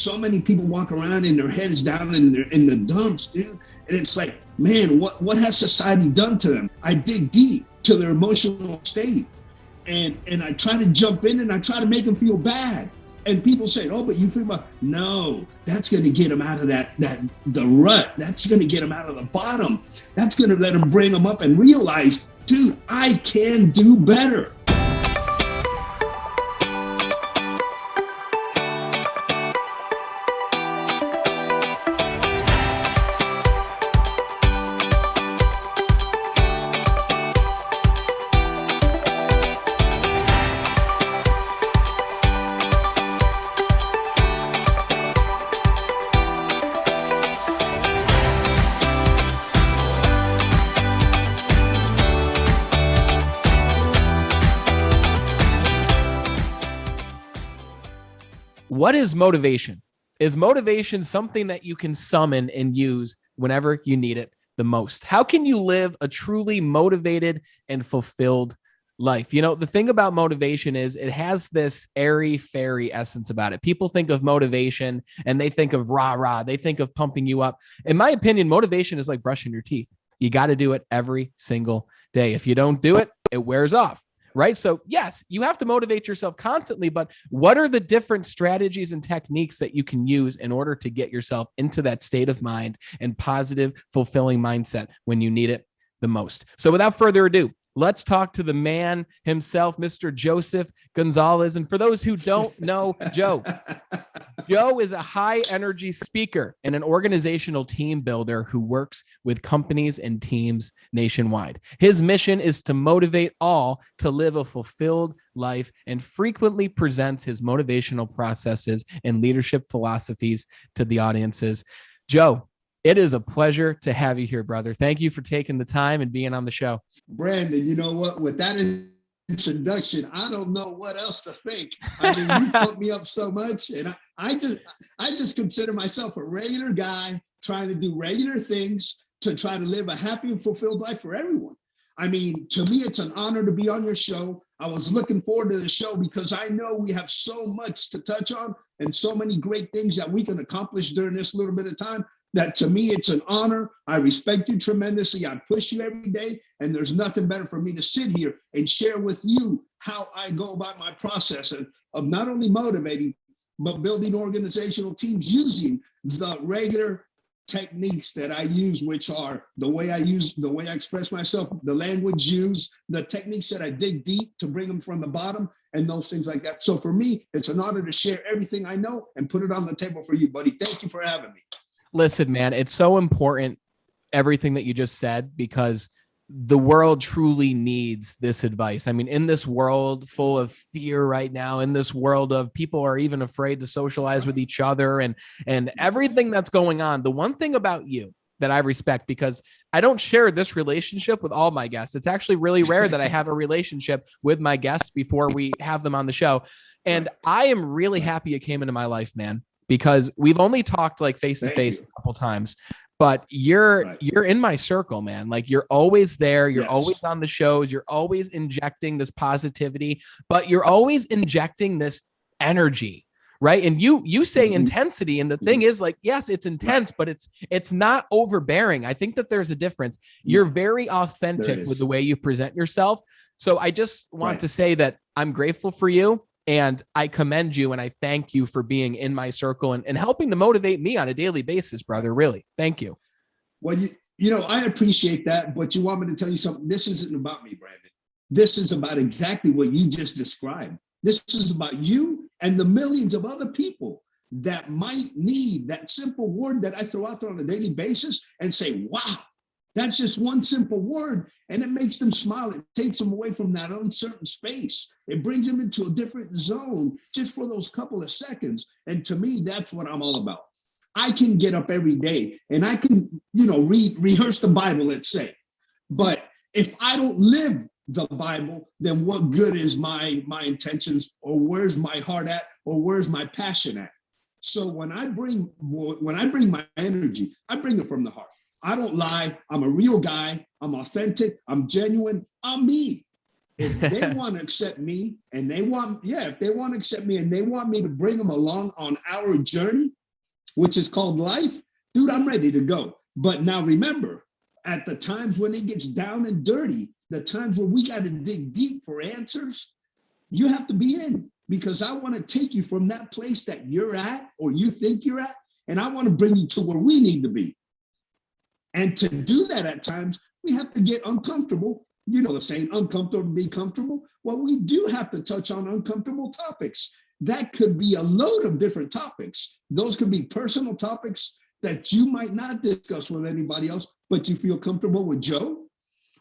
So many people walk around and their heads down in the dumps, dude. And it's like, man, what has society done to them? I dig deep to their emotional state. And I try to jump in and I try to make them feel bad. And people say, oh, but you feel bad. No, that's going to get them out of the rut. That's going to get them out of the bottom. That's going to let them bring them up and realize, dude, I can do better. What is motivation? Is motivation something that you can summon and use whenever you need it the most? How can you live a truly motivated and fulfilled life? You know, the thing about motivation is it has this airy-fairy essence about it. People think of motivation and they think of rah-rah. They think of pumping you up. In my opinion, motivation is like brushing your teeth. You got to do it every single day. If you don't do it, it wears off. Right? So yes, you have to motivate yourself constantly, but what are the different strategies and techniques that you can use in order to get yourself into that state of mind and positive, fulfilling mindset when you need it the most? So without further ado, let's talk to the man himself, Mr. Joseph Gonzalez. And for those who don't know Joe is a high energy speaker and an organizational team builder who works with companies and teams nationwide. His mission is to motivate all to live a fulfilled life and frequently presents his motivational processes and leadership philosophies to the audiences. Joe, it is a pleasure to have you here, brother. Thank you for taking the time and being on the show. Brandon, you know what? With that introduction, I don't know what else to think. I mean, you put me up so much, and I just consider myself a regular guy trying to do regular things to try to live a happy and fulfilled life for everyone. I mean, to me, it's an honor to be on your show. I was looking forward to the show because I know we have so much to touch on and so many great things that we can accomplish during this little bit of time that to me, it's an honor. I respect you tremendously. I push you every day. And there's nothing better for me to sit here and share with you how I go about my process of not only motivating, but building organizational teams using the regular techniques that I use, which are the way I express myself, the language used, the techniques that I dig deep to bring them from the bottom, and those things like that. So for me, it's an honor to share everything I know and put it on the table for you, buddy. Thank you for having me. Listen, man, it's so important, everything that you just said, because the world truly needs this advice. I mean, in this world full of fear right now, in this world of people are even afraid to socialize with each other and everything that's going on, the one thing about you that I respect, because I don't share this relationship with all my guests. It's actually really rare that I have a relationship with my guests before we have them on the show. And I am really happy you came into my life, man, because we've only talked like face to face a couple times, but you're in my circle, man. Like you're always there. You're always on the shows. You're always injecting this positivity, but you're always injecting this energy, right? And you say intensity, and the thing is, like, yes, it's intense, but it's not overbearing. I think that there's a difference. You're very authentic with the way you present yourself. So I just want to say that I'm grateful for you. And I commend you and I thank you for being in my circle and helping to motivate me on a daily basis, brother. Really. Thank you. Well, you know, I appreciate that, but you want me to tell you something? This isn't about me, Brandon. This is about exactly what you just described. This is about you and the millions of other people that might need that simple word that I throw out there on a daily basis and say, wow, that's just one simple word. And it makes them smile. It takes them away from that uncertain space. It brings them into a different zone just for those couple of seconds. And to me, that's what I'm all about. I can get up every day and I can, rehearse the Bible, let's say. But if I don't live the Bible, then what good is my intentions, or where's my heart at, or where's my passion at? So when I bring my energy, I bring it from the heart. I don't lie. I'm a real guy. I'm authentic. I'm genuine. I'm me. If they want to accept me and if they want to accept me and they want me to bring them along on our journey, which is called life, dude, I'm ready to go. But now remember, at the times when it gets down and dirty, the times where we got to dig deep for answers, you have to be in, because I want to take you from that place that you're at or you think you're at, and I want to bring you to where we need to be. And to do that at times, we have to get uncomfortable. You know the saying, uncomfortable to be comfortable. Well, we do have to touch on uncomfortable topics. That could be a load of different topics. Those could be personal topics that you might not discuss with anybody else, but you feel comfortable with Joe.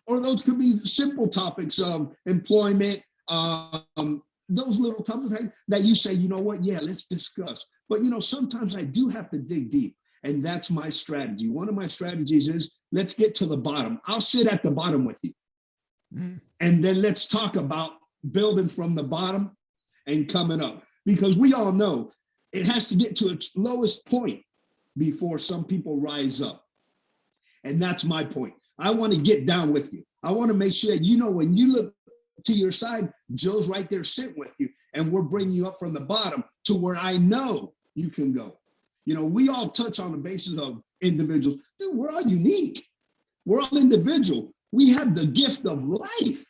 Or those could be simple topics of employment, those little topics that you say, you know what, yeah, let's discuss. But, sometimes I do have to dig deep. And that's my strategy. One of my strategies is, let's get to the bottom. I'll sit at the bottom with you. And then let's talk about building from the bottom and coming up. Because we all know it has to get to its lowest point before some people rise up. And that's my point. I want to get down with you. I want to make sure that, when you look to your side, Joe's right there sitting with you. And we're bringing you up from the bottom to where I know you can go. We all touch on the basis of individuals. Dude, we're all unique. We're all individual. We have the gift of life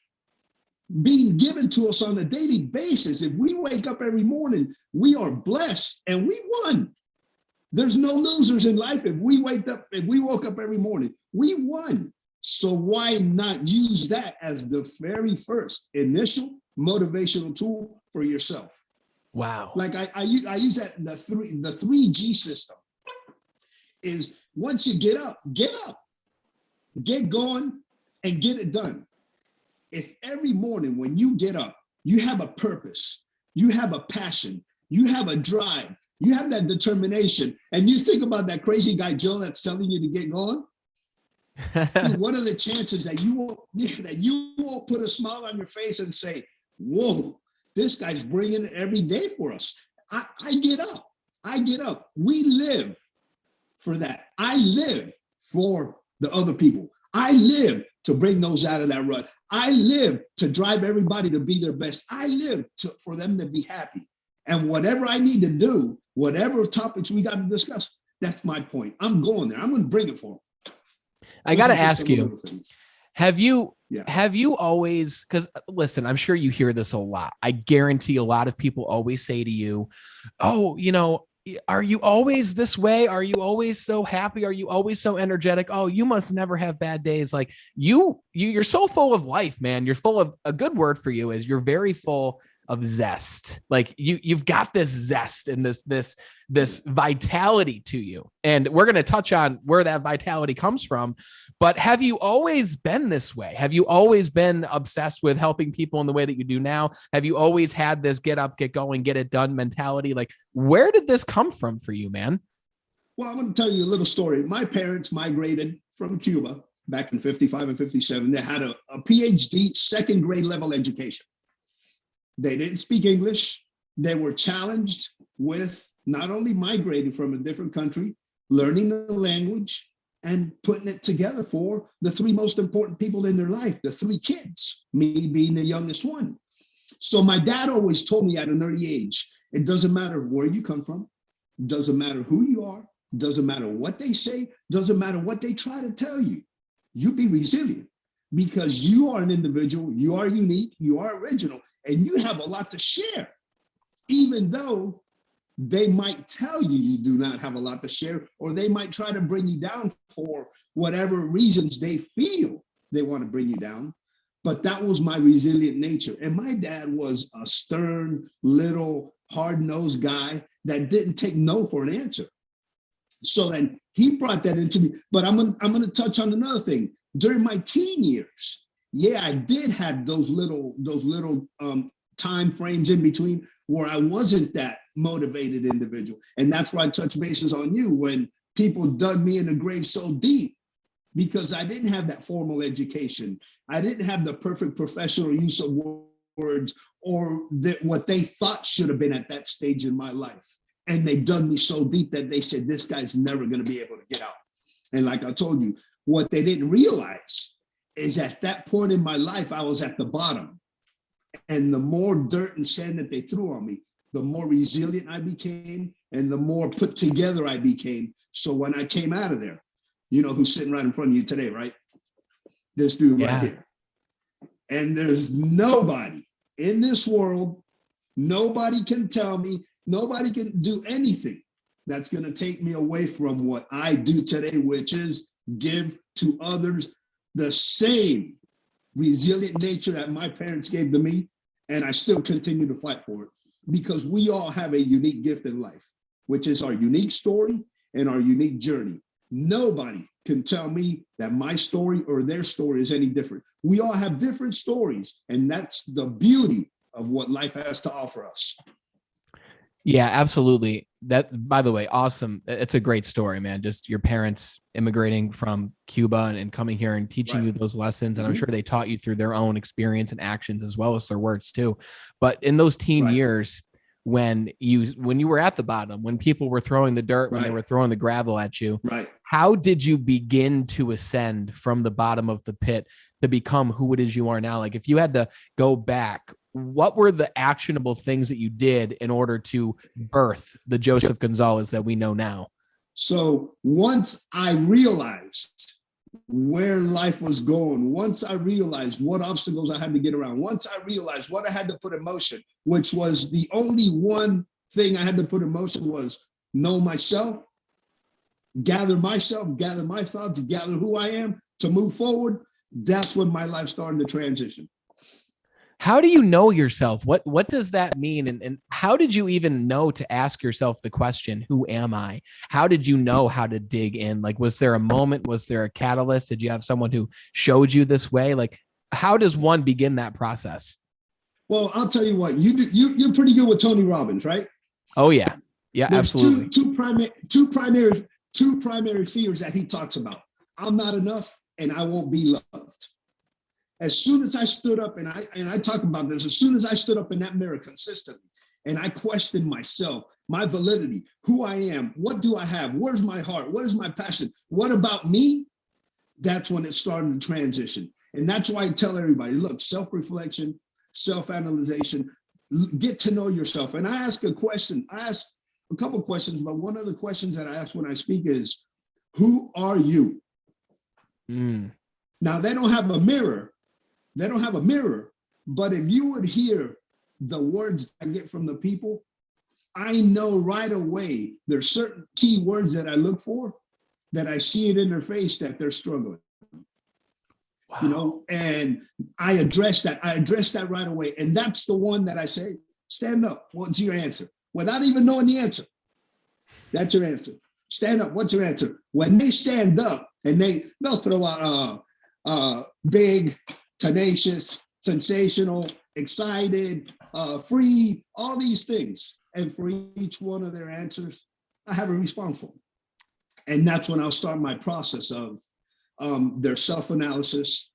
being given to us on a daily basis. If we wake up every morning, we are blessed and we won. There's no losers in life. If we woke up every morning, we won. So why not use that as the very first initial motivational tool for yourself? Wow. Like I use that, the 3G system is, once you get up, get going and get it done. If every morning when you get up, you have a purpose, you have a passion, you have a drive, you have that determination, and you think about that crazy guy, Joe, that's telling you to get going, what are the chances that you won't put a smile on your face and say, whoa, this guy's bringing it every day for us. I get up. We live for that. I live for the other people. I live to bring those out of that rut. I live to drive everybody to be their best. I live for them to be happy. And whatever I need to do, whatever topics we got to discuss, that's my point. I'm going there. I'm going to bring it for them. I got to ask you, have you always, because listen, I'm sure you hear this a lot. I guarantee a lot of people always say to you, oh, are you always this way? Are you always so happy? Are you always so energetic? Oh, you must never have bad days. Like you're so full of life, man. You're full of, a good word for you is you're very full of zest. Like you've got this zest and this vitality to you. And we're going to touch on where that vitality comes from. But have you always been this way? Have you always been obsessed with helping people in the way that you do now? Have you always had this get up, get going, get it done mentality? Like, where did this come from for you, man? Well, I'm going to tell you a little story. My parents migrated from Cuba back in 55 and 57. They had a PhD, second grade level education. They didn't speak English. They were challenged with not only migrating from a different country, learning the language, and putting it together for the three most important people in their life, the three kids, me being the youngest one. So my dad always told me at an early age, it doesn't matter where you come from, doesn't matter who you are, doesn't matter what they say, doesn't matter what they try to tell you. You be resilient because you are an individual, you are unique, you are original, and you have a lot to share, even though they might tell you you do not have a lot to share, or they might try to bring you down for whatever reasons they feel they want to bring you down. But that was my resilient nature. And my dad was a stern, little, hard-nosed guy that didn't take no for an answer. So then he brought that into me. But I'm gonna touch on another thing. During my teen years, yeah, I did have those little time frames in between where I wasn't that motivated individual. And that's why I touch bases on you when people dug me in the grave so deep, because I didn't have that formal education. I didn't have the perfect professional use of words or what they thought should have been at that stage in my life. And they dug me so deep that they said, this guy's never going to be able to get out. And like I told you, what they didn't realize is at that point in my life, I was at the bottom. And the more dirt and sand that they threw on me, the more resilient I became and the more put together I became. So when I came out of there, you know who's sitting right in front of you today, right? This dude right here. And there's nobody in this world, nobody can tell me, nobody can do anything that's going to take me away from what I do today, which is give to others the same resilient nature that my parents gave to me. And I still continue to fight for it because we all have a unique gift in life, which is our unique story and our unique journey. Nobody can tell me that my story or their story is any different. We all have different stories, and that's the beauty of what life has to offer us. Yeah, absolutely. That, by the way, awesome. It's a great story, man. Just your parents immigrating from Cuba and coming here and teaching you those lessons. And I'm sure they taught you through their own experience and actions as well as their words too. But in those teen years, when you were at the bottom, when people were throwing the dirt, when they were throwing the gravel at you, how did you begin to ascend from the bottom of the pit to become who it is you are now? Like if you had to go back, what were the actionable things that you did in order to birth the Joseph Gonzalez that we know now? So once I realized where life was going, once I realized what obstacles I had to get around, once I realized what I had to put in motion, which was the only one thing I had to put in motion was know myself, gather my thoughts, gather who I am to move forward. That's when my life started to transition. How do you know yourself? What does that mean? And how did you even know to ask yourself the question, who am I? How did you know how to dig in? Like, was there a moment? Was there a catalyst? Did you have someone who showed you this way? Like, how does one begin that process? Well, I'll tell you what, you're pretty good with Tony Robbins, right? Oh yeah. Yeah, there's absolutely. Two primary fears that he talks about. I'm not enough and I won't be loved. As soon as I stood up, and I talk about this, as soon as I stood up in that mirror consistently, and I questioned myself, my validity, who I am, what do I have, where's my heart, what is my passion, what about me? That's when it started to transition. And that's why I tell everybody, look, self-reflection, self-analyzation, get to know yourself. And I ask a question, I ask a couple questions, but one of the questions that I ask when I speak is, who are you? Now, they don't have a mirror. They don't have a mirror, but if you would hear the words I get from the people, I know right away there's certain key words that I look for, that I see it in their face that they're struggling. Wow. You know, and I address that right away. And that's the one that I say, stand up. What's your answer? Without even knowing the answer. That's your answer. Stand up. What's your answer? When they stand up and they'll throw out big, tenacious, sensational, excited, free, all these things. And for each one of their answers, I have a response for them. And that's when I'll start my process of their self-analysis,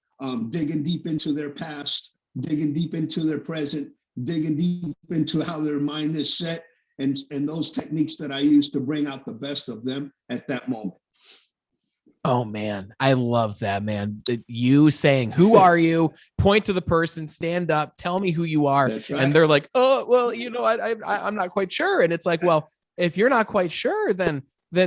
digging deep into their past, digging deep into their present, digging deep into how their mind is set, and those techniques that I use to bring out the best of them at that moment. Oh man, I love that, man. You saying, who are you? Point to the person, stand up, tell me who you are. That's right. And they're like, oh, well, you know, I'm not quite sure. And it's like, well, if you're not quite sure, then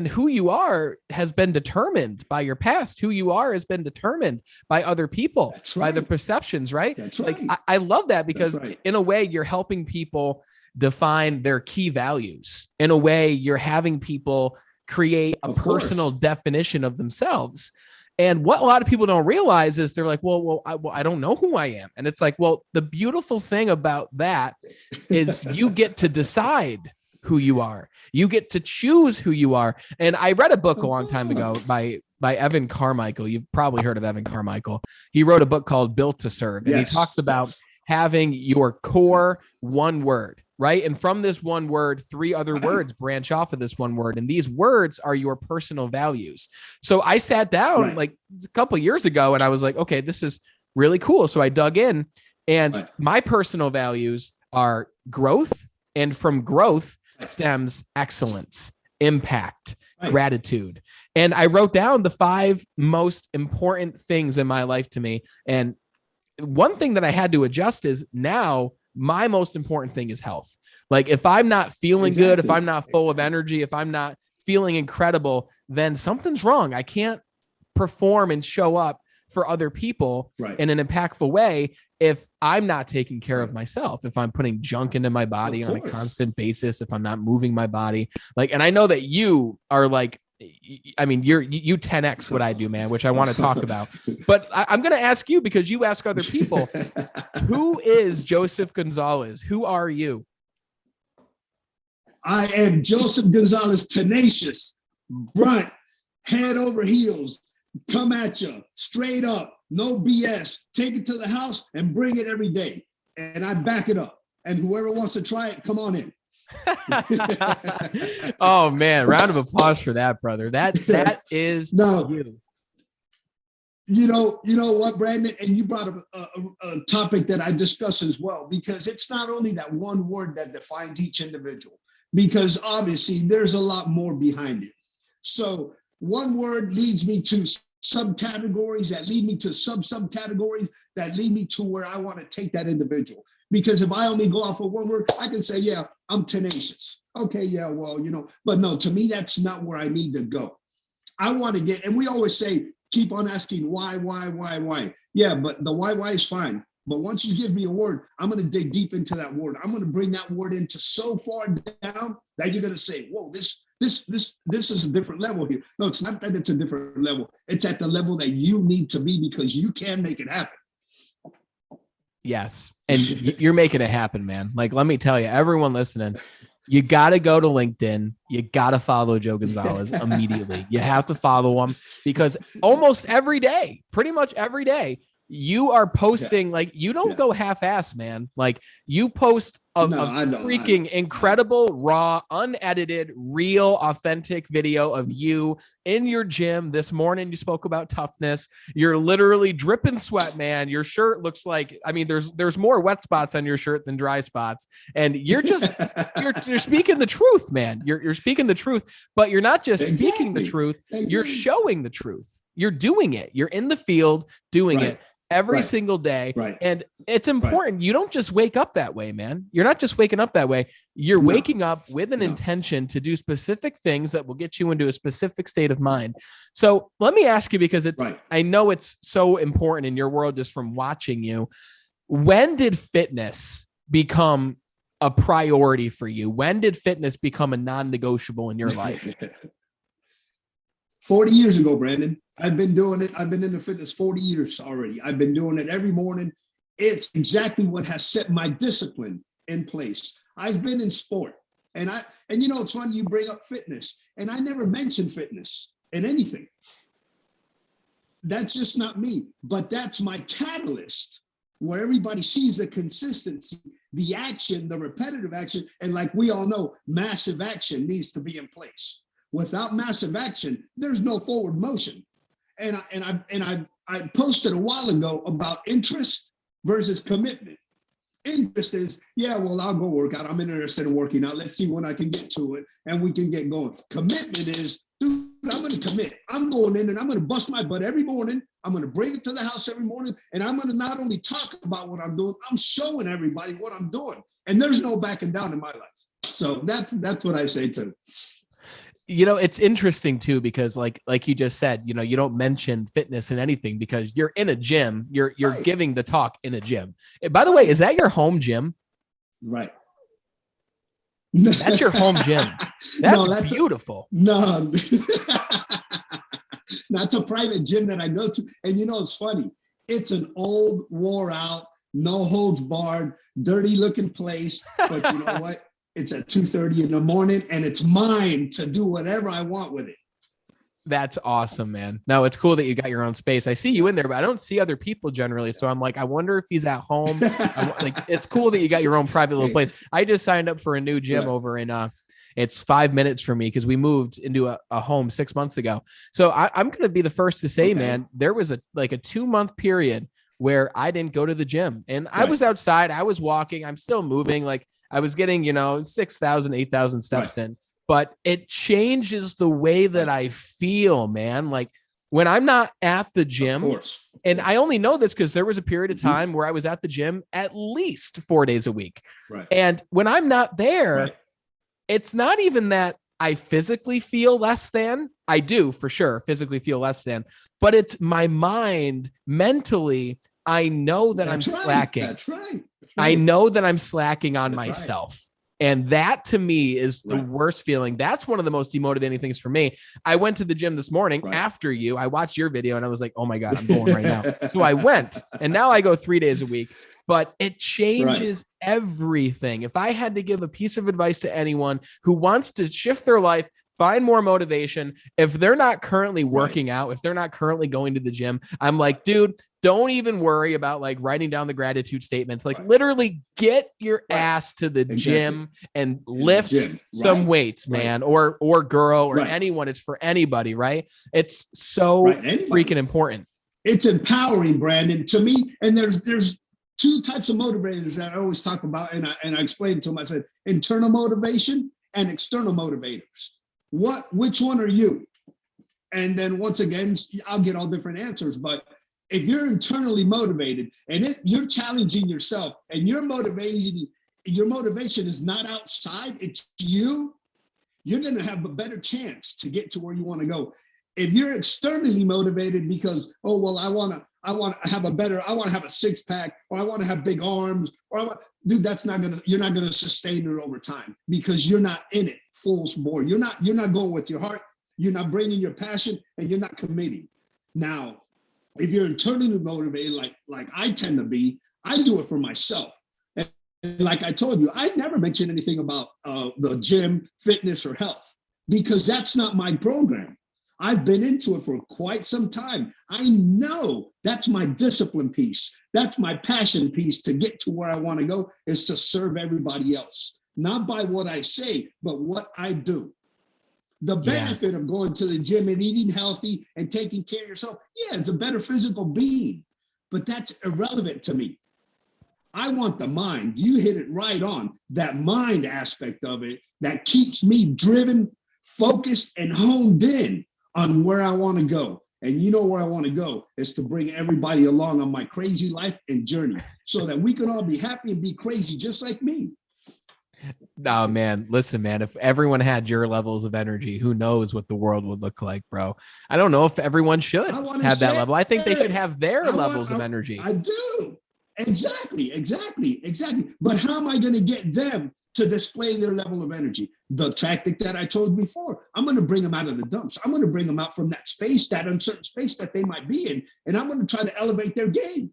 who you are has been determined by your past. Who you are has been determined by other people, by the perceptions, right? That's right. Like, I love that because in a way you're helping people define their key values. In a way, you're having people create a personal definition of themselves. And what a lot of people don't realize is they're like, well, I don't know who I am. And it's like, well, the beautiful thing about that is you get to decide who you are. You get to choose who you are. And I read a book a long time ago by Evan Carmichael. You've probably heard of Evan Carmichael. He wrote a book called Built to Serve. And he talks about having your core one word. Right. And from this one word, 3 other words branch off of this one word. And these words are your personal values. So I sat down like a couple of years ago and I was like, okay, this is really cool. So I dug in and my personal values are growth. And from growth stems excellence, impact, gratitude. And I wrote down the 5 most important things in my life to me. And one thing that I had to adjust is now my most important thing is health. Like if I'm not feeling good, if I'm not full of energy, if I'm not feeling incredible, then something's wrong. I can't perform and show up for other people in an impactful way if I'm not taking care of myself, if I'm putting junk into my body on a constant basis, if I'm not moving my body. Like, and I know that you are like, I mean, you 10x what I do, man, which I want to talk about. But I'm going to ask you, because you ask other people, who is Joseph Gonzalez? Who are you? I am Joseph Gonzalez, tenacious, brunt, head over heels, come at you, straight up, no BS, take it to the house and bring it every day. And I back it up. And whoever wants to try it, come on in. Oh man, round of applause for that, brother. That is you. You know what, Brandon, and you brought up a topic that I discuss as well, because it's not only that one word that defines each individual, because obviously there's a lot more behind it. So one word leads me to subcategories that lead me to subcategories that lead me to where I want to take that individual. Because if I only go off of one word, I can say, yeah, I'm tenacious. Okay, yeah, well, but no, to me, that's not where I need to go. I want to get, and we always say, keep on asking why. Yeah, but the why is fine. But once you give me a word, I'm going to dig deep into that word. I'm going to bring that word into so far down that you're going to say, whoa, this is a different level here. No, it's not that it's a different level. It's at the level that you need to be, because you can make it happen. Yes. And you're making it happen, man. Like, let me tell you, everyone listening, you got to go to LinkedIn. You got to follow Joe Gonzalez immediately. You have to follow him, because almost every day, pretty much every day, you are posting, like, you don't go half-ass, man. Like, you post a freaking incredible, raw, unedited, real, authentic video of you in your gym. This morning, you spoke about toughness. You're literally dripping sweat, man. Your shirt looks like, I mean, there's more wet spots on your shirt than dry spots. And you're just, you're speaking the truth, man. You're speaking the truth, but you're not just speaking the truth. You're showing the truth. You're doing it. You're in the field doing it every single day. And it's important. You don't just wake up that way, man. You're not just waking up that way. You're waking up with an intention to do specific things that will get you into a specific state of mind. So let me ask you, because it's, I know it's so important in your world just from watching you. When did fitness become a priority for you? When did fitness become a non-negotiable in your life? 40 years ago, Brandon. I've been doing it. I've been in the fitness 40 years already. I've been doing it every morning. It's exactly what has set my discipline in place. I've been in sport, and it's funny you bring up fitness, and I never mentioned fitness in anything. That's just not me, but that's my catalyst, where everybody sees the consistency, the action, the repetitive action, and like we all know, massive action needs to be in place. Without massive action, there's no forward motion. And I posted a while ago about interest versus commitment. Interest is, yeah, well, I'll go work out. I'm interested in working out. Let's see when I can get to it and we can get going. Commitment is, dude, I'm going to commit. I'm going in and I'm going to bust my butt every morning. I'm going to bring it to the house every morning. And I'm going to not only talk about what I'm doing, I'm showing everybody what I'm doing. And there's no backing down in my life. So that's what I say too. It's interesting too, because like you just said, you don't mention fitness in anything because you're in a gym, you're giving the talk in a gym. And by the way, is that your home gym? Right. That's your home gym. That's beautiful. No, that's a private gym that I go to. And it's funny. It's an old, wore out, no holds barred, dirty looking place. But you know what? It's at 2:30 in the morning, and it's mine to do whatever I want with it. That's awesome, man. No, it's cool that you got your own space. I see you in there, but I don't see other people generally. So I'm like, I wonder if he's at home. It's cool that you got your own private little place. I just signed up for a new gym over in, it's 5 minutes from me because we moved into a home 6 months ago. So I'm going to be the first to say, man, there was a 2-month period where I didn't go to the gym, and I was outside. I was walking. I'm still moving. Like, I was getting, 6,000, 8,000 steps in, but it changes the way that I feel, man. Like, when I'm not at the Of gym, course. and I only know this because there was a period of time where I was at the gym at least 4 days a week. Right. And when I'm not there, Right. it's not even that I physically feel less than. I do for sure physically feel less than, but it's my mind mentally. I know that I'm slacking. That's right. I know that I'm slacking on That's myself. right. And that to me is the Right. worst feeling. That's one of the most demotivating things for me. I went to the gym this morning Right. after you. I watched your video and I was like, oh my God, I'm going right now. So I went, and now I go 3 days a week, but it changes everything. If I had to give a piece of advice to anyone who wants to shift their life, find more motivation, if they're not currently working out, if they're not currently going to the gym, I'm like, dude, don't even worry about like writing down the gratitude statements. Like literally get your ass to the gym and lift some weights, man, or girl, or anyone. It's for anybody, right? It's so freaking important. It's empowering, Brandon, to me. And there's two types of motivators that I always talk about, and I explained to them. I said internal motivation and external motivators. Which one are you? And then once again, I'll get all different answers. But if you're internally motivated and you're challenging yourself, and your motivation is not outside, it's you're going to have a better chance to get to where you want to go. If you're externally motivated because, oh, well, I want to have a six pack, or I want to have big arms, or dude, you're not going to sustain it over time because you're not in it full bore. You're not going with your heart. You're not bringing your passion, and you're not committing. Now, if you're internally motivated, like I tend to be, I do it for myself. And like I told you, I never mentioned anything about the gym, fitness, or health, because that's not my program. I've been into it for quite some time. I know that's my discipline piece. That's my passion piece to get to where I want to go, is to serve everybody else. Not by what I say, but what I do. The benefit of going to the gym and eating healthy and taking care of yourself, it's a better physical being, but that's irrelevant to me. I want the mind. You hit it right on. That mind aspect of it that keeps me driven, focused, and honed in on where I want to go. And you know where I want to go is to bring everybody along on my crazy life and journey so that we can all be happy and be crazy just like me. Oh man, listen, man, if everyone had your levels of energy, who knows what the world would look like, bro. I don't know if everyone should have that level. I think they should have their levels of energy. I do. Exactly. But how am I going to get them to display their level of energy? The tactic that I told before, I'm going to bring them out of the dumps. I'm going to bring them out from that space, that uncertain space that they might be in. And I'm going to try to elevate their game.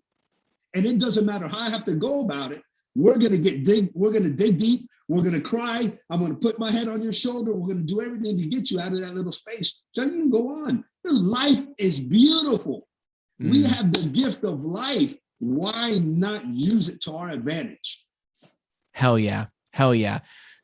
And it doesn't matter how I have to go about it. We're going to dig deep. We're going to cry. I'm going to put my head on your shoulder. We're going to do everything to get you out of that little space so you can go on. Life is beautiful. We have the gift of life. Why not use it to our advantage? Hell yeah.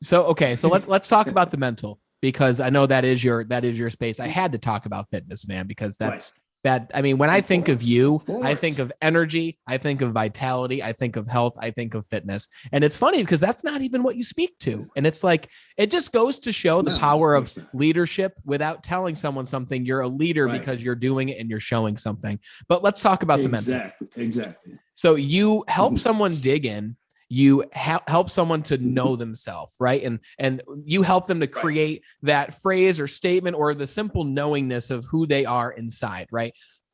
So, okay. So let's talk about the mental, because I know that is your space. I had to talk about fitness, man, because that's that. I mean, when I think of you, I think of energy, I think of vitality, I think of health, I think of fitness. And it's funny because that's not even what you speak to. And it's like, it just goes to show the power of leadership. Without telling someone something, you're a leader because you're doing it and you're showing something. But let's talk about the mental. Exactly. So you help someone dig in. You help someone to know themselves, right? And you help them to create that phrase or statement or the simple knowingness of who they are inside, right?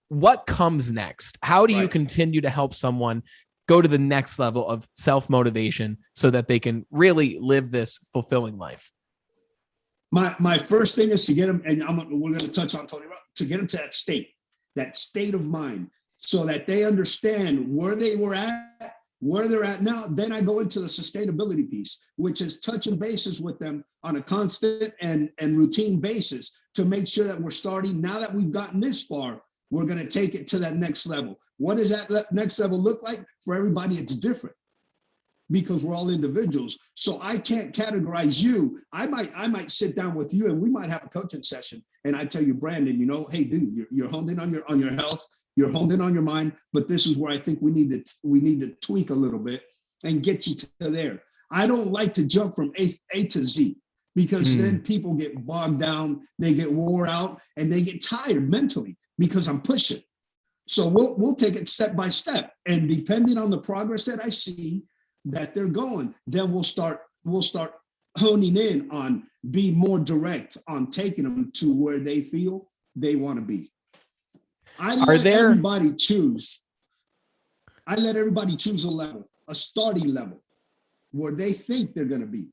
What comes next? How do you continue to help someone go to the next level of self-motivation so that they can really live this fulfilling life? My first thing is to get them, and we're going to touch on Tony, to get them to that state of mind, so that they understand where they were at, where they're at now. Then I go into the sustainability piece, which is touching bases with them on a constant and routine basis to make sure that we're starting, now that we've gotten this far, we're going to take it to that next level. What does that next level look like? For everybody, it's different because we're all individuals. So I can't categorize you. I might sit down with you and we might have a coaching session. And I tell you, Brandon, hey, dude, you're honed in on your health. You're honed in on your mind, but this is where I think we need to tweak a little bit and get you to there. I don't like to jump from A to Z, because then people get bogged down, they get wore out, and they get tired mentally. because I'm pushing. So we'll take it step by step. And depending on the progress that I see that they're going, then we'll start honing in on being more direct on taking them to where they feel they want to be. I let everybody choose a level, a starting level where they think they're going to be.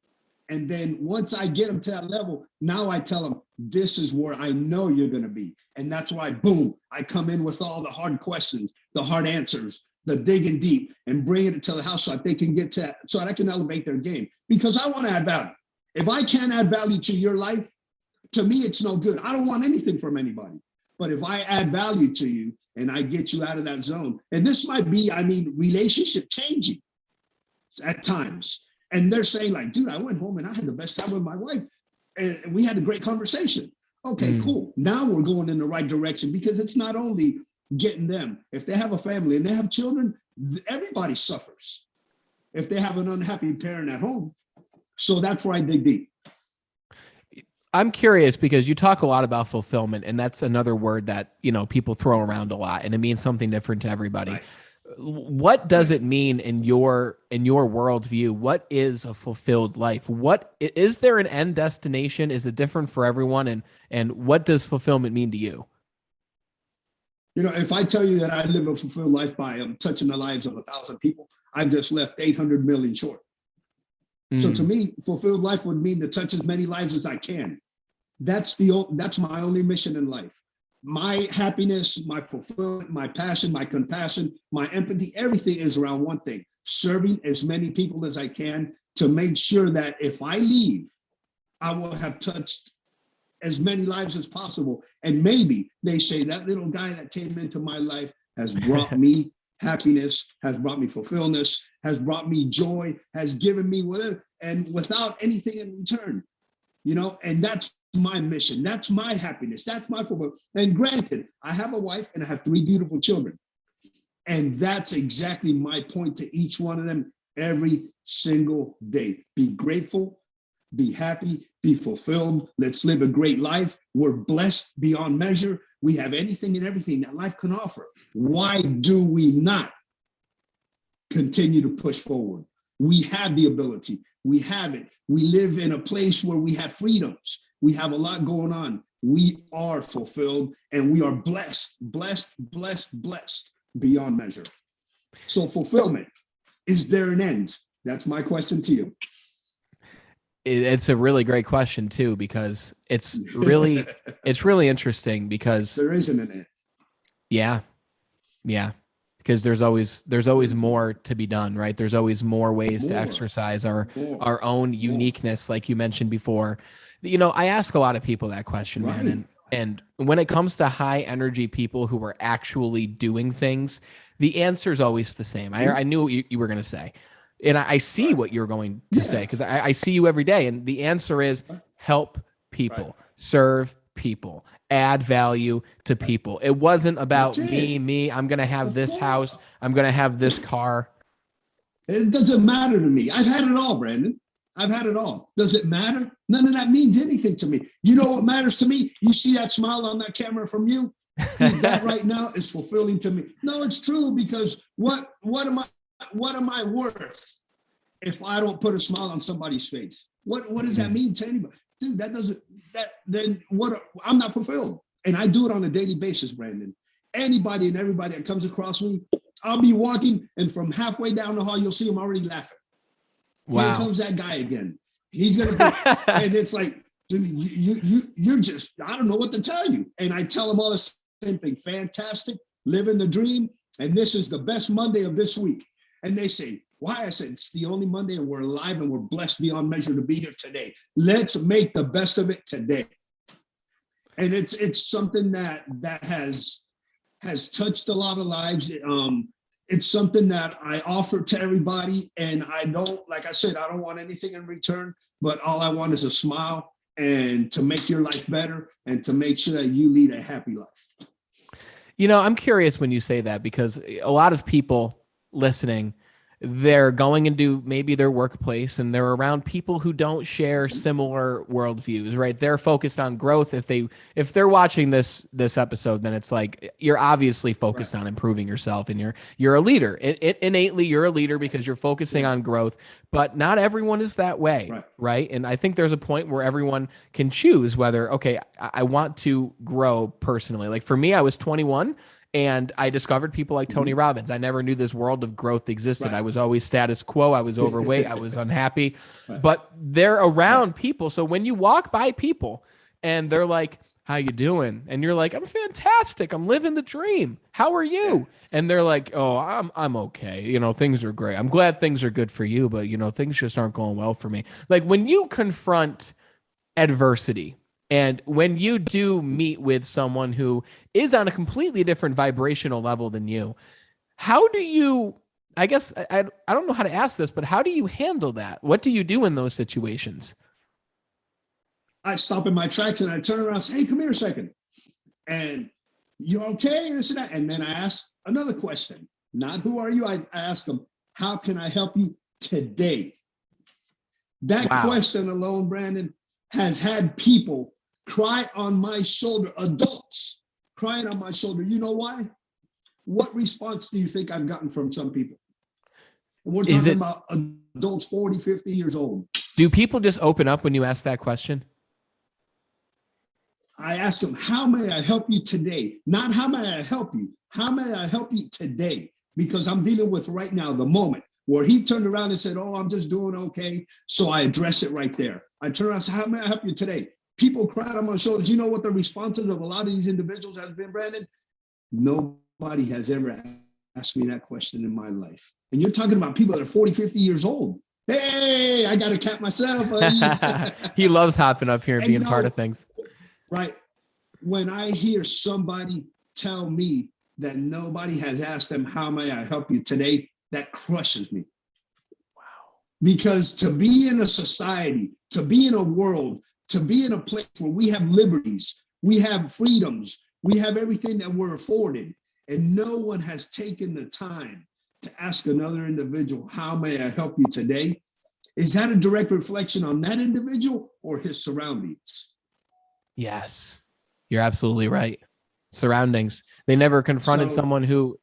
And then once I get them to that level, now I tell them, this is where I know you're going to be. And that's why, boom, I come in with all the hard questions, the hard answers, the digging deep, and bringing it to the house so that they can get to, so that I can elevate their game. Because I want to add value. If I can't add value to your life, to me, it's no good. I don't want anything from anybody. But if I add value to you and I get you out of that zone, and this might be, relationship changing at times. And they're saying like, dude, I went home and I had the best time with my wife and we had a great conversation. Okay, cool. Now we're going in the right direction, because it's not only getting them. If they have a family and they have children, everybody suffers if they have an unhappy parent at home. So that's where I dig deep. I'm curious because you talk a lot about fulfillment, and that's another word that, people throw around a lot, and it means something different to everybody. Right. What does it mean in your worldview? What is a fulfilled life? What is there an end destination? Is it different for everyone? And what does fulfillment mean to you? If I tell you that I live a fulfilled life by touching the lives of 1,000 people, I've just left 800 million short. So to me, fulfilled life would mean to touch as many lives as I can. That's my only mission in life. My happiness, my fulfillment, my passion, my compassion, my empathy, everything is around one thing: serving as many people as I can to make sure that if I leave, I will have touched as many lives as possible. And maybe they say that little guy that came into my life has brought me happiness, has brought me fulfillment, has brought me joy, has given me whatever, and without anything in return. And that's my mission. That's my happiness. That's my fulfillment. And granted, I have a wife and I have 3 beautiful children. And that's exactly my point to each one of them every single day. Be grateful, be happy, be fulfilled. Let's live a great life. We're blessed beyond measure. We have anything and everything that life can offer. Why do we not continue to push forward? We have the ability. We have it. We live in a place where we have freedoms. We have a lot going on. We are fulfilled and we are blessed beyond measure. So fulfillment, is there an end? That's my question to you. It's a really great question too, because it's really interesting because there isn't an end. Yeah. Because there's always more to be done, right? There's always more ways to exercise our own uniqueness, like you mentioned before. I ask a lot of people that question, right, man. And when it comes to high energy people who are actually doing things, the answer is always the same. I knew what you were going to say. And I see what you're going to say, because I see you every day. And the answer is help people, serve people, add value to people. It wasn't about me. I'm going to have this house. I'm going to have this car. It doesn't matter to me. I've had it all, Brandon. I've had it all. Does it matter? None of that means anything to me. You know what matters to me? You see that smile on that camera from you? That right now is fulfilling to me. No, it's true, because what am I worth if I don't put a smile on somebody's face? What does that mean to anybody? Dude, I'm not fulfilled. And I do it on a daily basis, Brandon. Anybody and everybody that comes across me, I'll be walking, and from halfway down the hall, you'll see them already laughing. Wow. Here comes that guy again. He's going to be, and it's like, dude, you're just, I don't know what to tell you. And I tell them all the same thing: fantastic, living the dream. And this is the best Monday of this week. And they say, why? I said, it's the only Monday, and we're alive and we're blessed beyond measure to be here today. Let's make the best of it today. And it's something that has touched a lot of lives. It's something that I offer to everybody. And I don't, like I said, I don't want anything in return, but all I want is a smile, and to make your life better, and to make sure that you lead a happy life. I'm curious when you say that, because a lot of people listening, they're going into maybe their workplace and they're around people who don't share similar worldviews, right? They're focused on growth. If they're watching this episode, then it's like you're obviously focused on improving yourself, and you're a leader. Innately, you're a leader because you're focusing on growth. But not everyone is that way, right? And I think there's a point where everyone can choose whether, okay, I want to grow personally. Like for me, I was 21. And I discovered people like Tony Robbins. I never knew this world of growth existed. I was always status quo. I was overweight. I was unhappy. But they're around people. So when you walk by people and they're like, how you doing? And you're like, I'm fantastic. I'm living the dream. How are you? And they're like, oh, I'm okay. You know, things are great. I'm glad things are good for you, but you know, things just aren't going well for me. Like when you confront adversity, and when you do meet with someone who is on a completely different vibrational level than you, how do you, I guess, I don't know how to ask this, but how do you handle that? What do you do in those situations? I stop in my tracks and I turn around and say, hey, come here a second. And you okay? And this and that. And then I ask another question, not who are you? I ask them, how can I help you today? That question alone, Brandon, has had people cry on my shoulder, adults crying on my shoulder. You know why? What response do you think I've gotten from some people? And we're talking about adults 40, 50 years old. Do people just open up when you ask that question? I ask them, how may I help you today? Not how may I help you? How may I help you today? Because I'm dealing with right now, the moment where he turned around and said, oh, I'm just doing okay. So I address it right there. I turn around and say, how may I help you today? People cried on my shoulders. You know what the responses of a lot of these individuals has been, Brandon? Nobody has ever asked me that question in my life. And you're talking about people that are 40, 50 years old. Hey, I got to cap myself. He loves hopping up here and being part of things. Right. When I hear somebody tell me that nobody has asked them, how may I help you today? That crushes me. Wow. Because to be in a society, to be in a world, to be in a place where we have liberties, we have freedoms, we have everything that we're afforded, and no one has taken the time to ask another individual, how may I help you today? Is that a direct reflection on that individual or his surroundings? Yes, you're absolutely right. Surroundings. They never confronted someone who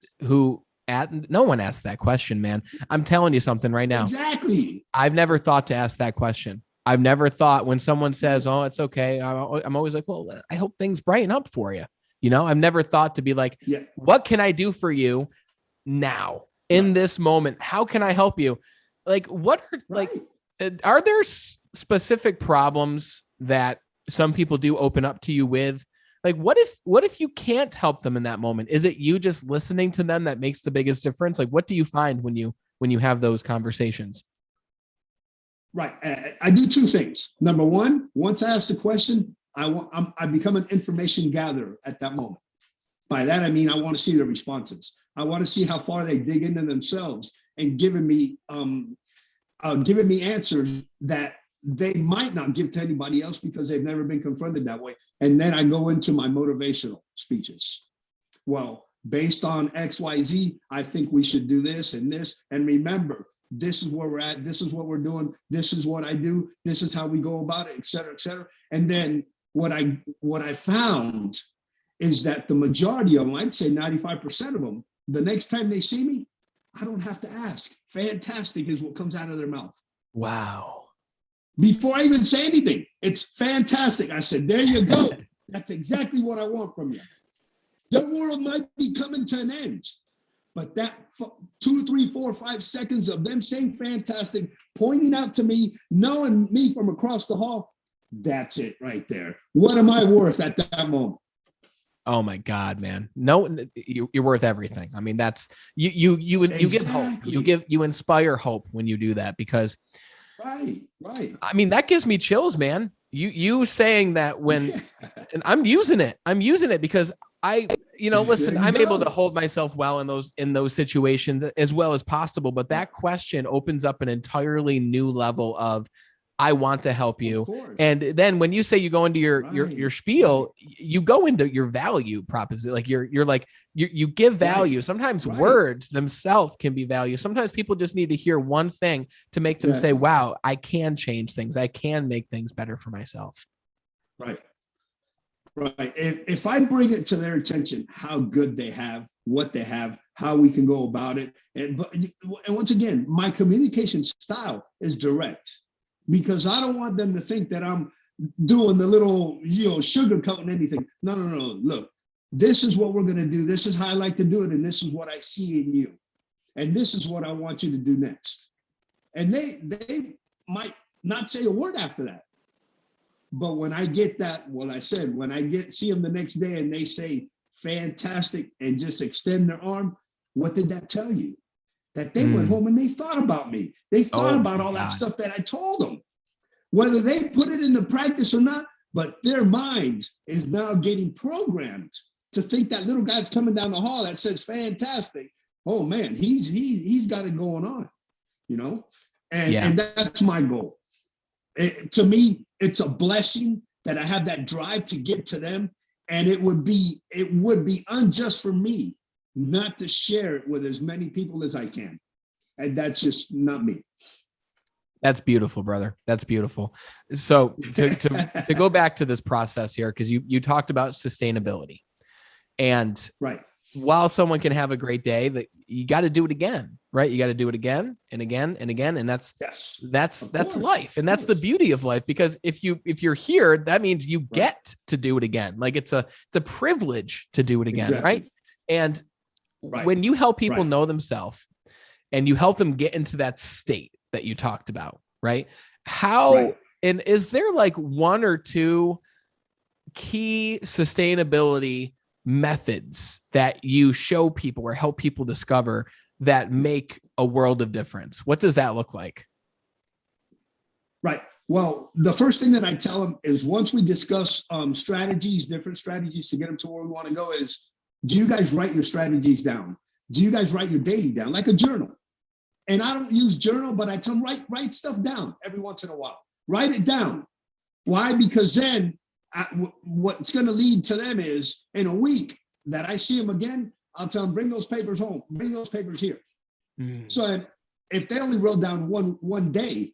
no one asked that question, man. I'm telling you something right now. Exactly. I've never thought to ask that question. I've never thought when someone says, oh, it's okay. I'm always like, well, I hope things brighten up for you. You know, I've never thought to be like, what can I do for you now in this moment? How can I help you? Like, are there specific problems that some people do open up to you with? Like, what if you can't help them in that moment? Is it you just listening to them that makes the biggest difference? Like, what do you find when you have those conversations? Right. I do two things. Number one, once I ask the question, I become an information gatherer at that moment. By that, I mean, I want to see the responses. I want to see how far they dig into themselves and giving me answers that they might not give to anybody else because they've never been confronted that way. And then I go into my motivational speeches. Well, based on XYZ, I think we should do this and this. And remember, this is where we're at. This is what we're doing. This is what I do. This is how we go about it, et cetera, et cetera. And then what I found is that the majority of them, I'd say 95% of them, the next time they see me, I don't have to ask. Fantastic is what comes out of their mouth. Wow. Before I even say anything, it's fantastic. I said, there you go. That's exactly what I want from you. The world might be coming to an end, but that 2, 3, 4, 5 seconds of them saying fantastic, pointing out to me, knowing me from across the hall, that's it right there. What am I worth at that moment? Oh my God, man. No, you're worth everything. I mean, that's you give hope. You inspire hope when you do that, because right. I mean, that gives me chills, man. You saying that when and I'm using it because listen, I'm able to hold myself well in those situations as well as possible. But that question opens up an entirely new level of, I want to help you. Of course. And then when you say you go into your spiel, you go into your value proposition. Like you give value. Right. Sometimes Right. words themselves can be value. Sometimes people just need to hear one thing to make them say, wow, I can change things. I can make things better for myself. Right. Right. If I bring it to their attention, how good they have, what they have, how we can go about it. And once again, my communication style is direct, because I don't want them to think that I'm doing the little, sugarcoating anything. No. Look, this is what we're going to do. This is how I like to do it. And this is what I see in you. And this is what I want you to do next. And they might not say a word after that. But when I get that, when I see them the next day and they say, fantastic, and just extend their arm, what did that tell you? That they went home and they thought about me. They thought about all that stuff that I told them. Whether they put it into practice or not, but their mind is now getting programmed to think that little guy's coming down the hall that says fantastic. Oh man, he's got it going on, and that's my goal. To me, it's a blessing that I have that drive to get to them. And it would be unjust for me not to share it with as many people as I can. And that's just not me. That's beautiful, brother. That's beautiful. So to go back to this process here, because you talked about sustainability, and right. While someone can have a great day, that you got to do it again, right? You got to do it again and again and again. And that's life. And that's the beauty of life, because if you're here, that means you get to do it again. Like it's a privilege to do it again. Exactly. Right. And when you help people know themselves and you help them get into that state that you talked about, right? And is there like one or two key sustainability methods that you show people or help people discover that make a world of difference? What does that look like? Right. Well, the first thing that I tell them is, once we discuss different strategies to get them to where we want to go, is, do you guys write your strategies down? Do you guys write your daily down, like a journal? And I don't use journal, but I tell them, write stuff down every once in a while. Write it down. Why? Because then what's going to lead to them is, in a week that I see them again, I'll tell them, bring those papers home, bring those papers here. So if they only wrote down one day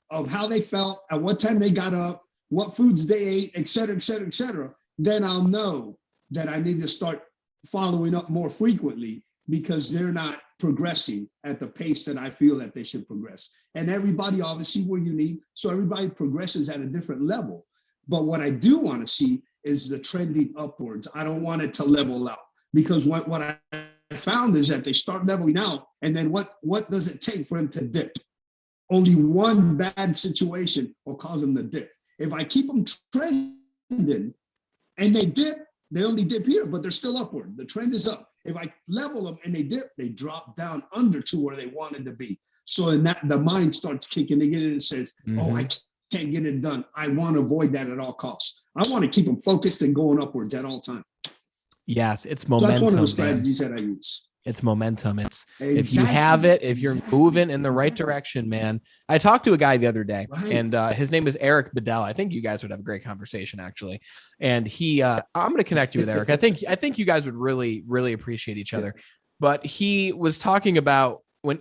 of how they felt, at what time they got up, what foods they ate, et cetera, then I'll know that I need to start following up more frequently, because they're not progressing at the pace that I feel that they should progress. And everybody, obviously, we're unique, so everybody progresses at a different level. But what I do want to see is the trending upwards. I don't want it to level out, because what I found is that they start leveling out, and then what does it take for them to dip? Only one bad situation will cause them to dip. If I keep them trending and they dip, they only dip here, but they're still upward. The trend is up. If I level them and they dip, they drop down under to where they wanted to be. So in that, the mind starts kicking again, and it says, oh, I can't get it done. I want to avoid that at all costs. I want to keep them focused and going upwards at all time. Yes, it's momentum. So that's one of the strategies that I use. It's momentum. It's if you have it, if you're moving in the right direction, man. I talked to a guy the other day, and his name is Eric Bedell. I think you guys would have a great conversation, actually. And I'm going to connect you with Eric. I think you guys would really, really appreciate each other. But he was talking about when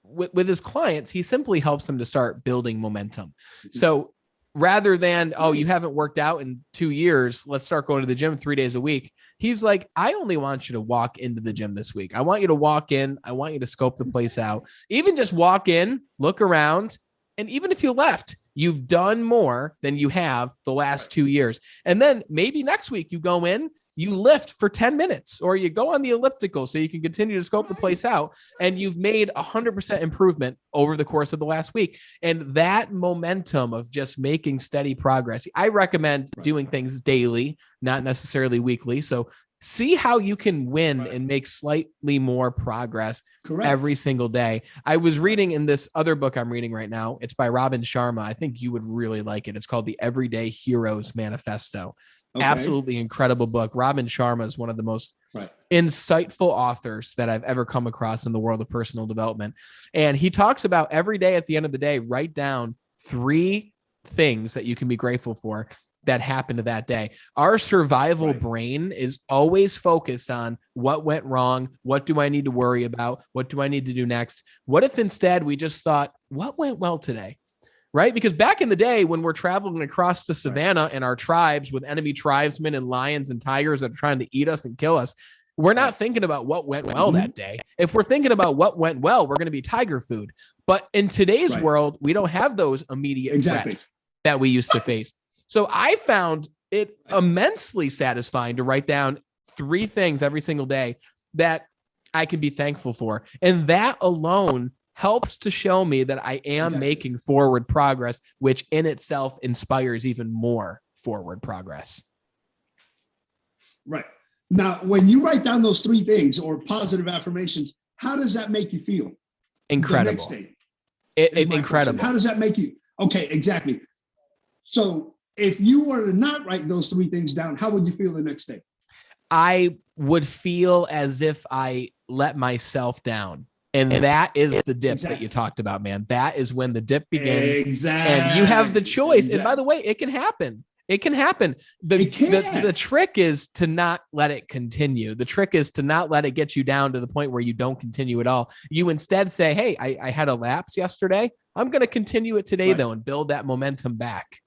with his clients, he simply helps them to start building momentum. So rather than, oh, you haven't worked out in 2 years, let's start going to the gym 3 days a week. He's like, I only want you to walk into the gym this week. I want you to walk in. I want you to scope the place out. Even just walk in, look around. And even if you left, you've done more than you have the last 2 years. And then maybe next week you go in, you lift for 10 minutes, or you go on the elliptical so you can continue to scope the place out, and you've made 100% improvement over the course of the last week. And that momentum of just making steady progress, I recommend doing things daily, not necessarily weekly. So see how you can win and make slightly more progress every single day. I was reading in this other book I'm reading right now. It's by Robin Sharma. I think you would really like it. It's called The Everyday Hero's Manifesto. Okay. Absolutely incredible book. Robin Sharma is one of the most insightful authors that I've ever come across in the world of personal development. And he talks about every day, at the end of the day, write down 3 things that you can be grateful for that happened that day. Our survival brain is always focused on what went wrong. What do I need to worry about? What do I need to do next? What if instead we just thought, what went well today? Right? Because back in the day when we're traveling across the savannah and our tribes with enemy tribesmen and lions and tigers that are trying to eat us and kill us, we're not thinking about what went well that day. If we're thinking about what went well, we're going to be tiger food. But in today's world, we don't have those immediate threats that we used to face. So I found it immensely satisfying to write down 3 things every single day that I can be thankful for. And that alone helps to show me that I am making forward progress, which in itself inspires even more forward progress. Right. Now, when you write down those 3 things or positive affirmations, how does that make you feel? Incredible. The next day. Incredible. How does that make you? Okay, exactly. So if you were to not write those 3 things down, how would you feel the next day? I would feel as if I let myself down. And that is the dip that you talked about, man. That is when the dip begins. And you have the choice. And by the way, it can happen. It can happen. The trick is to not let it continue. The trick is to not let it get you down to the point where you don't continue at all. You instead say, hey, I had a lapse yesterday. I'm going to continue it today, though, and build that momentum back.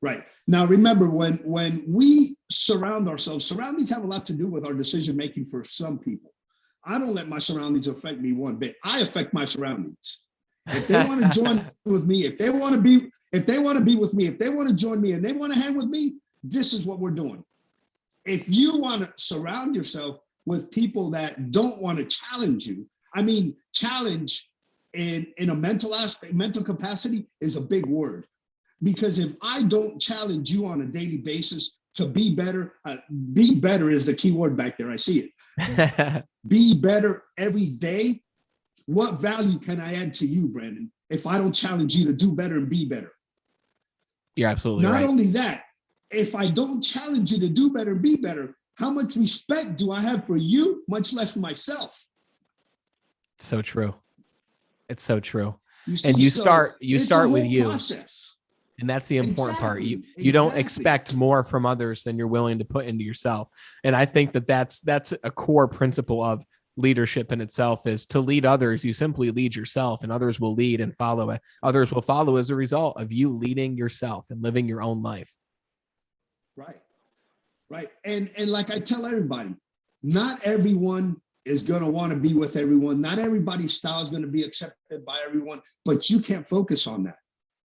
Right. Now, remember, when we surround ourselves, surroundings have a lot to do with our decision-making for some people. I don't let my surroundings affect me one bit. I affect my surroundings. If they want to join with me, if they want to be with me, if they want to join me and they want to hang with me, this is what we're doing. If you want to surround yourself with people that don't want to challenge you, I mean, challenge in a mental aspect, mental capacity is a big word. Because if I don't challenge you on a daily basis to be better is the key word back there. I see it. Be better every day. What value can I add to you, Brandon, if I don't challenge you to do better and be better? You're absolutely right. Not only that, if I don't challenge you to do better and be better, how much respect do I have for you, much less for myself? So true. It's so true. See, and you start with you. Process. And that's the important part. You don't expect more from others than you're willing to put into yourself. And I think that's a core principle of leadership in itself, is to lead others. You simply lead yourself, and others will lead and follow it. Others will follow as a result of you leading yourself and living your own life. Right. And like I tell everybody, not everyone is going to want to be with everyone. Not everybody's style is going to be accepted by everyone, but you can't focus on that.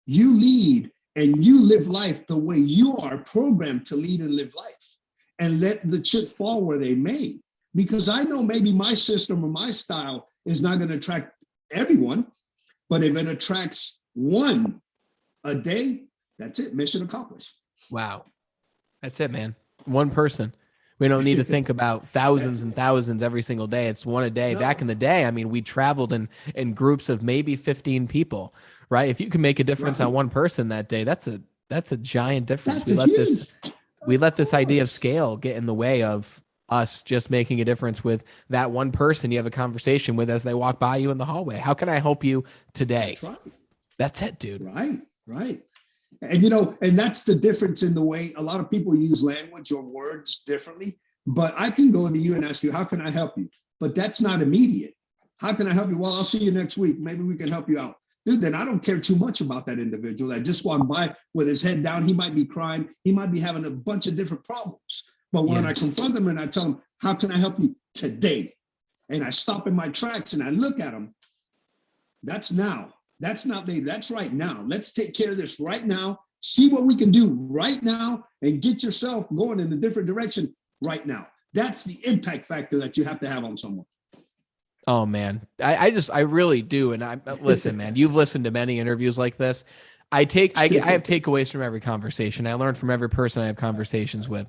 You lead and you live life the way you are programmed to lead and live life, and let the chips fall where they may. Because I know maybe my system or my style is not going to attract everyone, but if it attracts one a day, that's it. Mission accomplished. Wow. That's it, man. One person. We don't need to think about thousands and thousands every single day. It's one a day. No. Back in the day, I mean, we traveled in groups of maybe 15 people. Right. If you can make a difference on one person that day, that's a giant difference. We let this idea of scale get in the way of us just making a difference with that one person you have a conversation with as they walk by you in the hallway. How can I help you today? That's right. That's it, dude. Right. And and that's the difference in the way a lot of people use language or words differently. But I can go to you and ask you, how can I help you? But that's not immediate. How can I help you? Well, I'll see you next week. Maybe we can help you out. Dude, then I don't care too much about that individual that just walked by with his head down. He might be crying. He might be having a bunch of different problems. But when I confront him and I tell him, how can I help you today? And I stop in my tracks and I look at him. That's now. That's not later. That's right now. Let's take care of this right now. See what we can do right now and get yourself going in a different direction right now. That's the impact factor that you have to have on someone. Oh man, I really do. And listen, man, you've listened to many interviews like this. I have takeaways from every conversation. I learn from every person I have conversations with.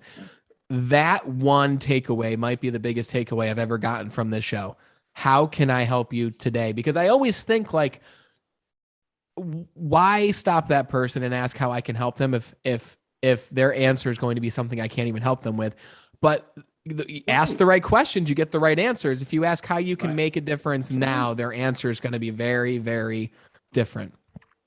That one takeaway might be the biggest takeaway I've ever gotten from this show. How can I help you today? Because I always think, like, why stop that person and ask how I can help them if their answer is going to be something I can't even help them with? But ask the right questions, you get the right answers. If you ask how you can make a difference now, their answer is going to be very, very different.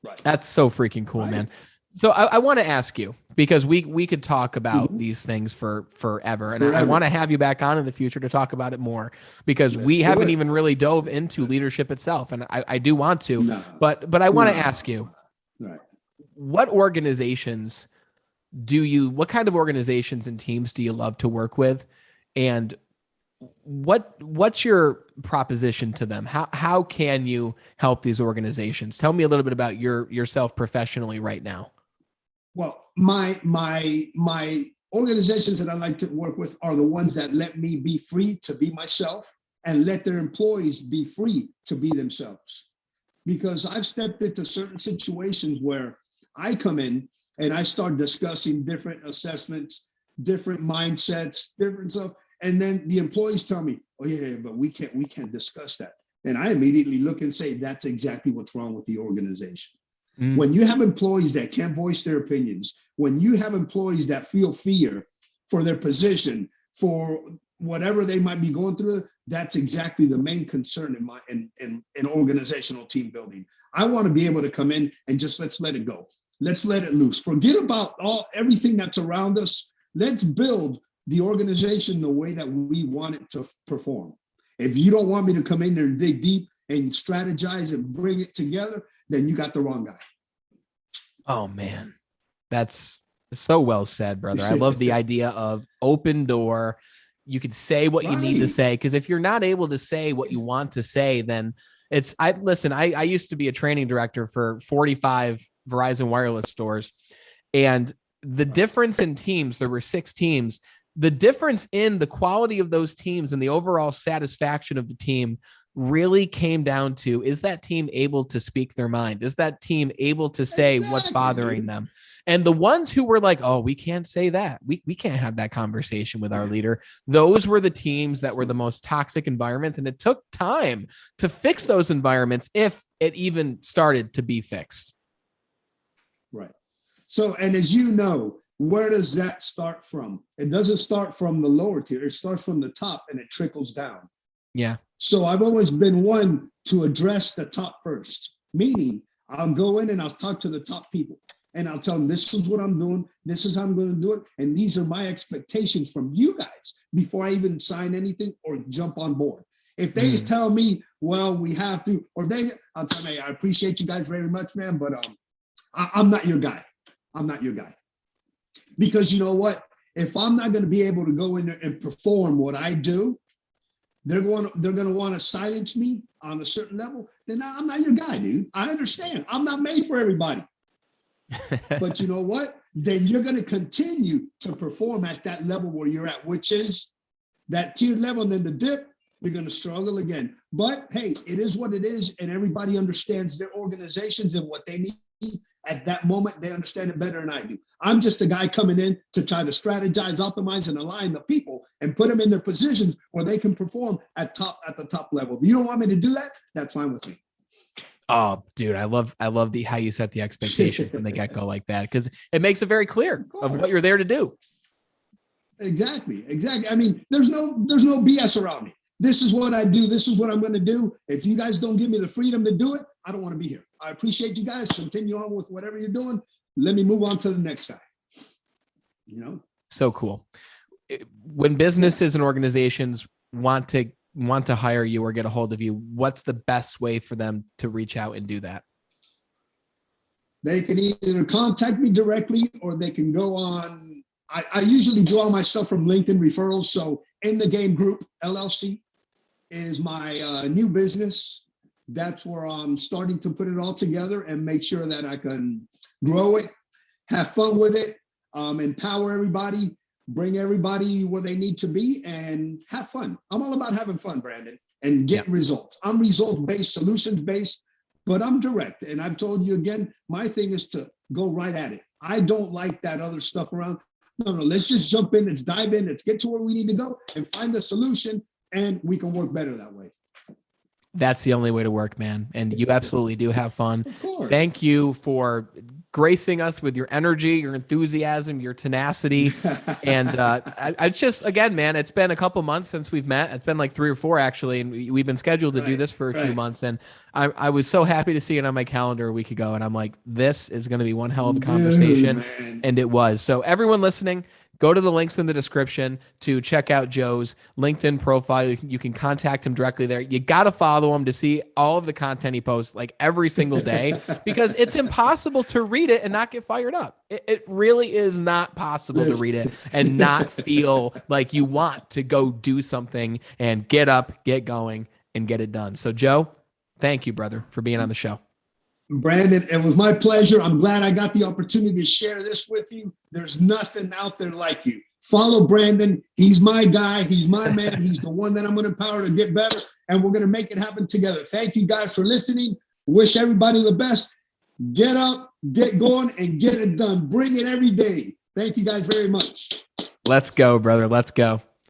Right. That's so freaking cool, Right. man. So I want to ask you, because we could talk about Mhm. these things for forever. And I Forever. want to have you back on in the future to talk about it more, because we Let's do haven't it. even really dove into leadership itself. And I do want to, No. but I want to No. ask you, Right. what kind of organizations and teams do you love to work with? And what's your proposition to them? How can you help these organizations? Tell me a little bit about yourself professionally right now. Well, my organizations that I like to work with are the ones that let me be free to be myself and let their employees be free to be themselves. Because I've stepped into certain situations where I come in and I start discussing different assessments, different mindsets, different stuff. And then the employees tell me, oh yeah, but we can't discuss that. And I immediately look and say, that's exactly what's wrong with the organization. When you have employees that can't voice their opinions, when you have employees that feel fear for their position, for whatever they might be going through, that's exactly the main concern in organizational team building. I want to be able to come in and just let's let it go. Let's let it loose. Forget about everything that's around us. Let's build the organization the way that we want it to perform. If you don't want me to come in there and dig deep and strategize and bring it together, then you got the wrong guy. Oh man, that's so well said, brother. I love the idea of open door. You could say what you need to say, because if you're not able to say what you want to say, then I used to be a training director for 45 Verizon wireless stores, and the difference in teams, there were 6 teams. The difference in the quality of those teams and the overall satisfaction of the team really came down to, is that team able to speak their mind? Is that team able to say what's bothering them? And the ones who were like, oh, we can't say that. We can't have that conversation with our leader. Those were the teams that were the most toxic environments. And it took time to fix those environments, if it even started to be fixed. Right. So, and as you know, where does that start from? It doesn't start from the lower tier. It starts from the top and it trickles down. Yeah. So I've always been one to address the top first, meaning I'll go in and I'll talk to the top people and I'll tell them, this is what I'm doing. This is how I'm going to do it. And these are my expectations from you guys before I even sign anything or jump on board. If they tell me, well, we have to, I'll tell them, hey, I appreciate you guys very much, man, but I'm not your guy. I'm not your guy. Because you know what? If I'm not going to be able to go in there and perform what I do, they're going to want to silence me on a certain level. Then I'm not your guy, dude. I understand. I'm not made for everybody. But you know what? Then you're going to continue to perform at that level where you're at, which is that tiered level. And then the dip, you're going to struggle again. But hey, it is what it is. And everybody understands their organizations and what they need. At that moment, they understand it better than I do. I'm just a guy coming in to try to strategize, optimize, and align the people and put them in their positions where they can perform at the top level. If you don't want me to do that, that's fine with me. Oh, dude, I love how you set the expectation from the get-go like that, because it makes it very clear of what you're there to do. Exactly. I mean, there's no BS around it. This is what I do. This is what I'm going to do. If you guys don't give me the freedom to do it, I don't want to be here. I appreciate you guys. Continue on with whatever you're doing. Let me move on to the next guy. You know? So cool. When businesses and organizations want to hire you or get a hold of you, what's the best way for them to reach out and do that? They can either contact me directly or they can go on. I usually do all my stuff from LinkedIn referrals. So In the Game Group, LLC, is my new business. That's where I'm starting to put it all together and make sure that I can grow it, have fun with it, empower everybody, bring everybody where they need to be, and have fun. I'm all about having fun, Brandon, and getting results. I'm results-based, solutions-based, but I'm direct. And I've told you again, my thing is to go right at it. I don't like that other stuff around. No, let's just jump in, let's dive in, let's get to where we need to go and find a solution, and we can work better that way. That's the only way to work, man. And you absolutely do have fun. Of course. Thank you for gracing us with your energy, your enthusiasm, your tenacity. And I just, again, man, it's been a couple months since we've met. It's been like 3 or 4 actually. And we've been scheduled to do this for a few months. And I was so happy to see it on my calendar a week ago. And I'm like, this is going to be one hell of a conversation. And it was. So everyone listening, go to the links in the description to check out Joe's LinkedIn profile. You can contact him directly there. You got to follow him to see all of the content he posts like every single day, because it's impossible to read it and not get fired up. It really is not possible to read it and not feel like you want to go do something and get up, get going, and get it done. So Joe, thank you, brother, for being on the show. Brandon, it was my pleasure. I'm glad I got the opportunity to share this with you. There's nothing out there like you. Follow Brandon. He's my guy. He's my man. He's the one that I'm going to empower to get better, and we're going to make it happen together. Thank you guys for listening. Wish everybody the best. Get up, get going, and get it done. Bring it every day. Thank you guys very much. Let's go, brother. Let's go.